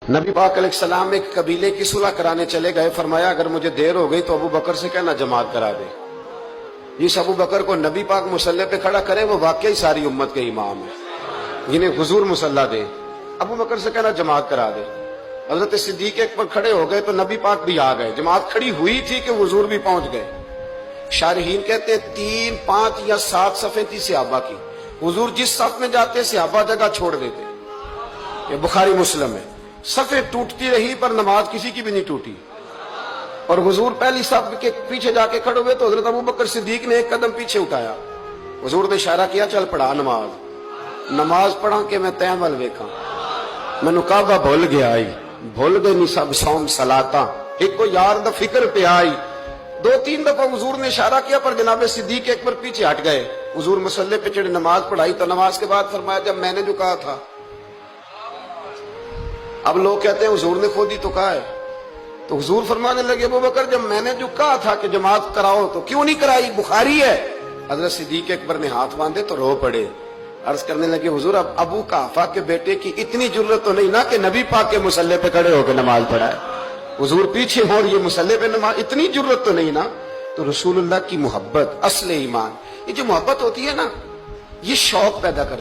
नबी पाक अलैहिस्सलाम एक कबीले की सुलह कराने चले गए। फरमाया अगर मुझे देर हो गई तो अबू बकर से कहना जमात करा दे। जिस अबू बकर को नबी पाक मुसल्ले पे खड़ा करे वो वाकई सारी उम्मत के इमाम है, जिन्हें हुजूर मुसल्ला दे। अबू बकर से कहना जमात करा दे। हजरत सिद्दीक एक पर खड़े हो गए तो नबी पाक भी आ गए। जमात खड़ी हुई थी कि हुजूर भी पहुंच गए। शारहीन कहते हैं 3, 5 या 7 सफ़े थी सहाबा की। हुजूर जिस सफ में जाते सहाबा जगह छोड़ देते। ये बुखारी मुस्लिम है। सफ़े टूटती रही पर नमाज किसी की भी नहीं टूटी। और हुजूर पहली सफ के पीछे जाके खड़े हुए तो हजरत अबू बकर सिद्दीक ने एक कदम पीछे उठाया। हुजूर ने इशारा किया चल पढ़ा नमाज। नमाज पढ़ा के मैं तैं वल वेखा, मैनू काबा भुल गया आई। भुल गए नहीं सब सौम सलाता, एक को यार दा फिक्र पे आई। 2-3 दफा हुजूर ने इशारा किया पर जनाबे सिद्दीक एक पर पीछे हट गए। हुजूर मसल्ले पे चढ़े, नमाज पढ़ाई तो नमाज के बाद फरमाया जब मैंने जो कहा था। अब लोग कहते हैं हुजूर ने खुद ही तो कहा है। तो हुजूर फरमाने लगे अबू बकर जब मैंने जो कहा था कि जमात कराओ तो क्यों नहीं कराई, बुखारी है। हजरत सिद्दीक अकबर ने हाथ बांधे तो रो पड़े। अर्ज करने लगे हुजूर अब अबू काफा के बेटे की इतनी जुर्रत तो नहीं ना कि नबी पाक के मुसल्ले पे खड़े होकर नमाज पढ़ाए। हुजूर पीछे हो और ये मुसल्ले पे नमाज, इतनी जुर्रत तो नहीं ना। तो रसूलुल्लाह की मोहब्बत असले ईमान, ये जो मोहब्बत होती है ना ये शौक पैदा करती है।